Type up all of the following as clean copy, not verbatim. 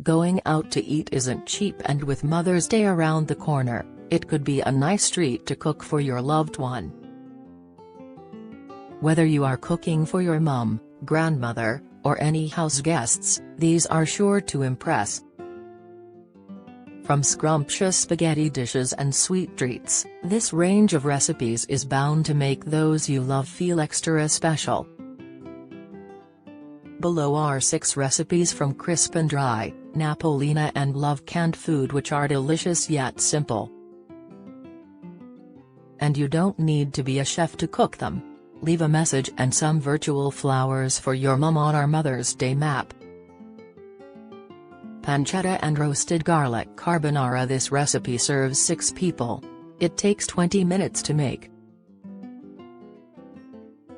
Going out to eat isn't cheap, and with Mother's Day around the corner, it could be a nice treat to cook for your loved one. Whether you are cooking for your mom, grandmother, or any house guests, these are sure to impress. From scrumptious spaghetti dishes and sweet treats, this range of recipes is bound to make those you love feel extra special. Below are 6 recipes from crisp and dry, Napolina and love canned food which are delicious yet simple. And you don't need to be a chef to cook them. Leave a message and some virtual flowers for your mom on our Mother's Day map. Pancetta and roasted garlic carbonara. This recipe serves 6 people. It takes 20 minutes to make.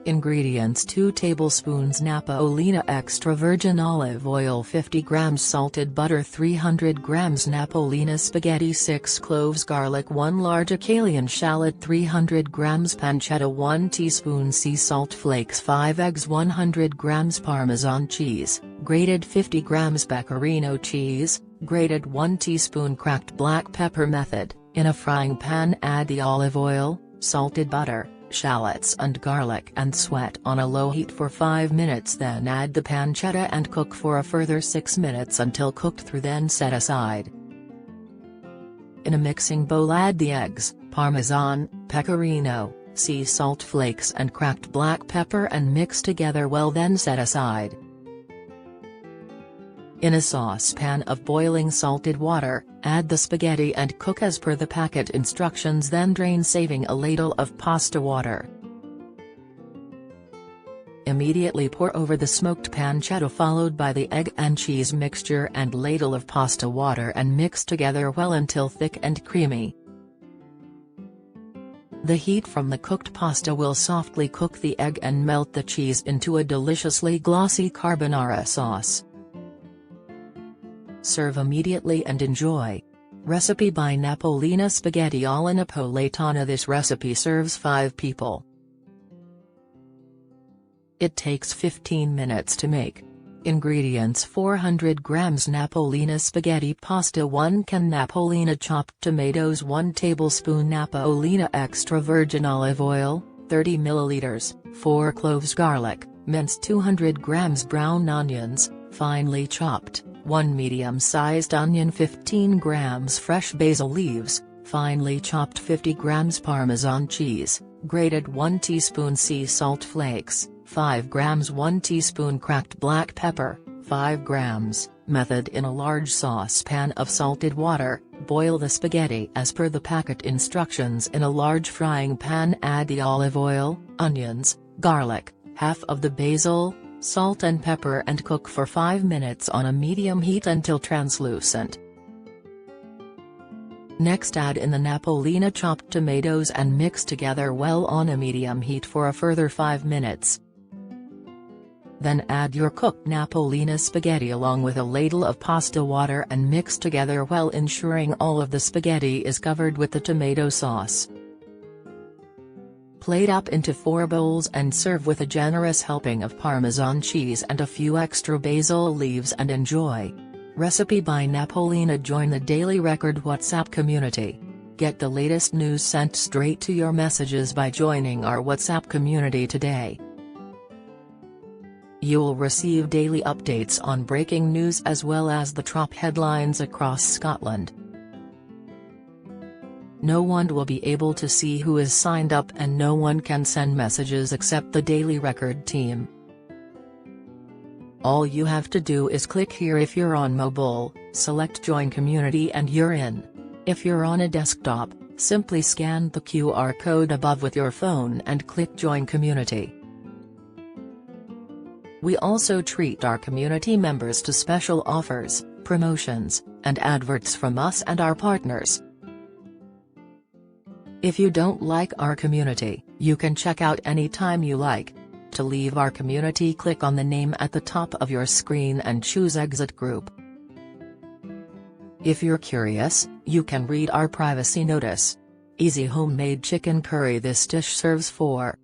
Ingredients: 2 tablespoons Napolina extra virgin olive oil, 50 grams salted butter, 300 grams Napolina spaghetti, 6 cloves garlic, 1 large Italian shallot, 300 grams pancetta, 1 teaspoon sea salt flakes, 5 eggs, 100 grams Parmesan cheese, grated 50 grams Pecorino cheese, grated 1 teaspoon cracked black pepper. Method: in a frying pan add the olive oil, salted butter, shallots and garlic and sweat on a low heat for 5 minutes, then add the pancetta and cook for a further 6 minutes until cooked through, then set aside. In a mixing bowl add the eggs, Parmesan, Pecorino, sea salt flakes and cracked black pepper and mix together well, then set aside. In a saucepan of boiling salted water, add the spaghetti and cook as per the packet instructions, then drain, saving a ladle of pasta water. Immediately pour over the smoked pancetta followed by the egg and cheese mixture and ladle of pasta water and mix together well until thick and creamy. The heat from the cooked pasta will softly cook the egg and melt the cheese into a deliciously glossy carbonara sauce. Serve immediately and enjoy. Recipe by Napolina spaghetti alla napoletana. This recipe serves 5 people. It takes 15 minutes to make. Ingredients: 400 grams Napolina spaghetti pasta, 1 can Napolina chopped tomatoes, 1 tablespoon Napolina extra virgin olive oil, 30 milliliters, 4 cloves garlic, minced 200 grams brown onions, finely chopped, 1 medium-sized onion, 15 grams fresh basil leaves, finely chopped, 50 grams Parmesan cheese, grated 1 teaspoon sea salt flakes, 5 grams 1 teaspoon cracked black pepper, 5 grams. Method: in a large saucepan of salted water, boil the spaghetti as per the packet instructions. In a large frying pan add the olive oil, onions, garlic, half of the basil, salt and pepper and cook for 5 minutes on a medium heat until translucent. Next add in the Napolina chopped tomatoes and mix together well on a medium heat for a further 5 minutes. Then add your cooked Napolina spaghetti along with a ladle of pasta water and mix together well, ensuring all of the spaghetti is covered with the tomato sauce. Plate up into 4 bowls and serve with a generous helping of Parmesan cheese and a few extra basil leaves and enjoy. Recipe by Napolina. Join the Daily Record WhatsApp community. Get the latest news sent straight to your messages by joining our WhatsApp community today. You'll receive daily updates on breaking news as well as the top headlines across Scotland. No one will be able to see who is signed up and no one can send messages except the Daily Record team. All you have to do is click here. If you're on mobile, select Join Community and you're in. If you're on a desktop, simply scan the QR code above with your phone and click Join Community. We also treat our community members to special offers, promotions, and adverts from us and our partners. If you don't like our community, you can check out anytime you like. To leave our community, click on the name at the top of your screen and choose Exit Group. If you're curious, you can read our privacy notice. Easy homemade chicken curry. This dish serves 4.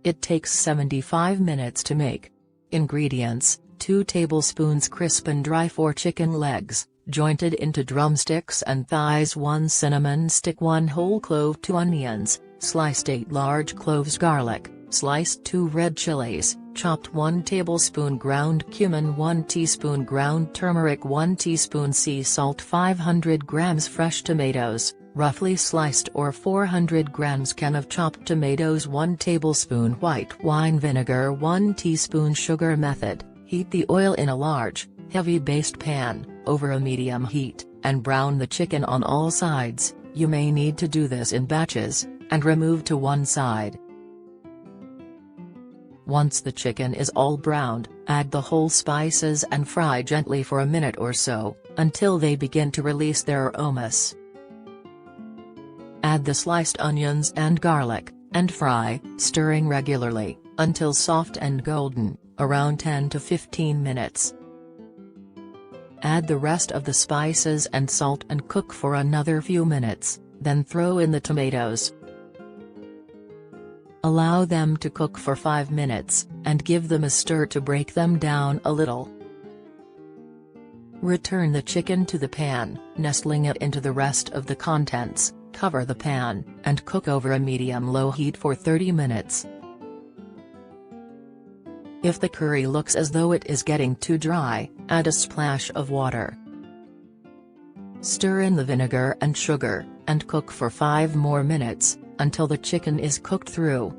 It takes 75 minutes to make. Ingredients: 2 tablespoons crisp and dry 4 chicken legs, jointed into drumsticks and thighs, 1 cinnamon stick, 1 whole clove, 2 onions, sliced 8 large cloves, garlic, sliced 2 red chilies, chopped 1 tablespoon ground cumin, 1 teaspoon ground turmeric, 1 teaspoon sea salt, 500 grams fresh tomatoes, roughly sliced, or 400 grams can of chopped tomatoes, 1 tablespoon white wine vinegar, 1 teaspoon sugar. Method: heat the oil in a large, heavy based pan, over a medium heat, and brown the chicken on all sides. You may need to do this in batches, and remove to one side. Once the chicken is all browned, add the whole spices and fry gently for a minute or so, until they begin to release their aromas. Add the sliced onions and garlic, and fry, stirring regularly, until soft and golden, around 10 to 15 minutes. Add the rest of the spices and salt and cook for another few minutes, then throw in the tomatoes. Allow them to cook for 5 minutes, and give them a stir to break them down a little. Return the chicken to the pan, nestling it into the rest of the contents, cover the pan, and cook over a medium-low heat for 30 minutes. If the curry looks as though it is getting too dry, add a splash of water. Stir in the vinegar and sugar, and cook for 5 more minutes, until the chicken is cooked through.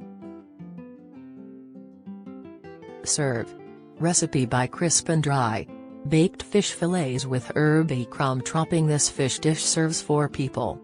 Serve. Recipe by Crisp and Dry. Baked fish fillets with herby crumb topping. This fish dish serves 4 people.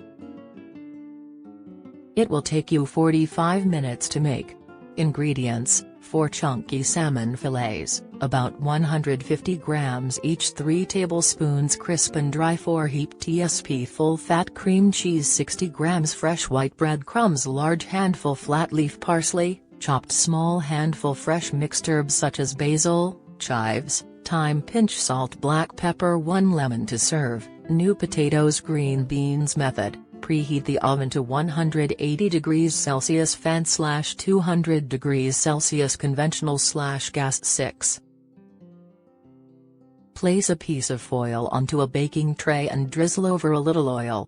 It will take you 45 minutes to make. Ingredients: 4 chunky salmon fillets, about 150 grams each, 3 tablespoons crisp and dry, 4 heaped TSP full-fat cream cheese, 60 grams fresh white bread crumbs, large handful flat leaf parsley, chopped small handful fresh mixed herbs such as basil, chives, thyme, pinch salt, black pepper, 1 lemon. To serve. New potatoes, green beans. Method: preheat the oven to 180 degrees Celsius, fan/200 degrees Celsius, conventional/gas 6. Place a piece of foil onto a baking tray and drizzle over a little oil.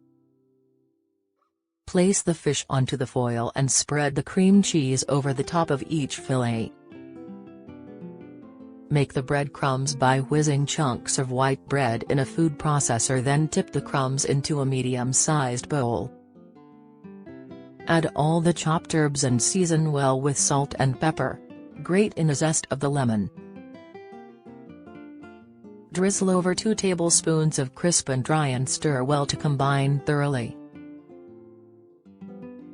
Place the fish onto the foil and spread the cream cheese over the top of each fillet. Make the breadcrumbs by whizzing chunks of white bread in a food processor, then tip the crumbs into a medium-sized bowl. Add all the chopped herbs and season well with salt and pepper. Grate in a zest of the lemon. Drizzle over 2 tablespoons of crisp and dry and stir well to combine thoroughly.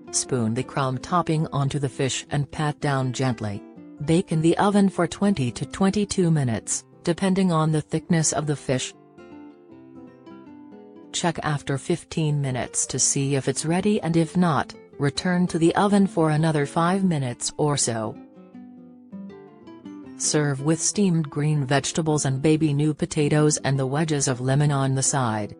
Spoon the crumb topping onto the fish and pat down gently. Bake in the oven for 20 to 22 minutes, depending on the thickness of the fish. Check after 15 minutes to see if it's ready, and if not, return to the oven for another 5 minutes or so. Serve with steamed green vegetables and baby new potatoes and the wedges of lemon on the side.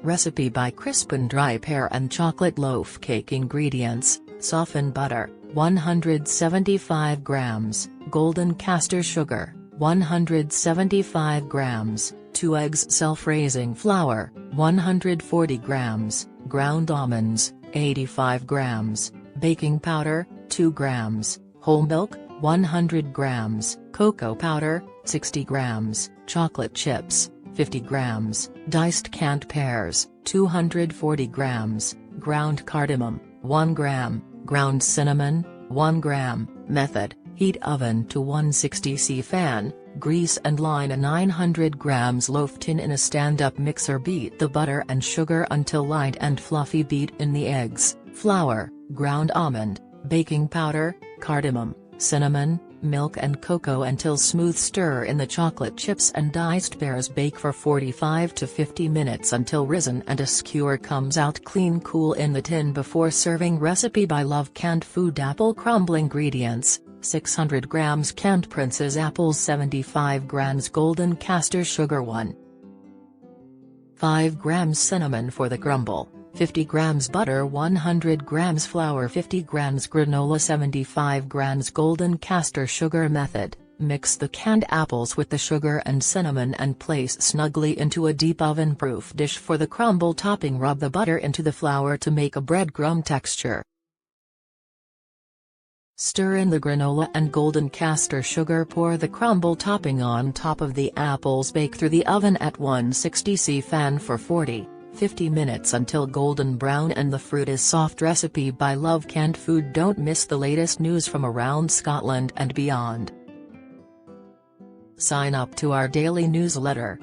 Recipe by Crisp and Dry. Pear and chocolate loaf cake. Ingredients: softened butter, 175 grams, golden castor sugar, 175 grams, 2 eggs, self-raising flour, 140 grams, ground almonds, 85 grams, baking powder, 2 grams, whole milk, 100 grams, cocoa powder, 60 grams, chocolate chips, 50 grams, diced canned pears, 240 grams, ground cardamom, 1 gram, ground cinnamon, 1 gram. Method: heat oven to 160 C, fan, grease and line a 900 grams loaf tin in a stand-up mixer. Beat the butter and sugar until light and fluffy. Beat in the eggs, flour, ground almond, baking powder, cardamom, cinnamon, milk and cocoa until smooth. Stir in the chocolate chips and diced pears. Bake for 45 to 50 minutes until risen and a skewer comes out clean. Cool in the tin before serving. Recipe by Love. Canned food. Apple crumble. Ingredients: 600 grams canned Prince's apples, 75 grams golden castor sugar, 1.5 grams cinnamon for the crumble, 50 grams butter, 100 grams flour, 50 grams granola, 75 grams golden castor sugar. Method: Mix the canned apples with the sugar and cinnamon and place snugly into a deep oven-proof dish for the crumble topping. Rub the butter into the flour to make a breadcrumb texture. Stir in the granola and golden castor sugar. Pour the crumble topping on top of the apples. Bake through the oven at 160°C fan for 40-50 minutes until golden brown and the fruit is soft. Recipe by Love Canned Food. Don't miss the latest news from around Scotland and beyond. Sign up to our daily newsletter.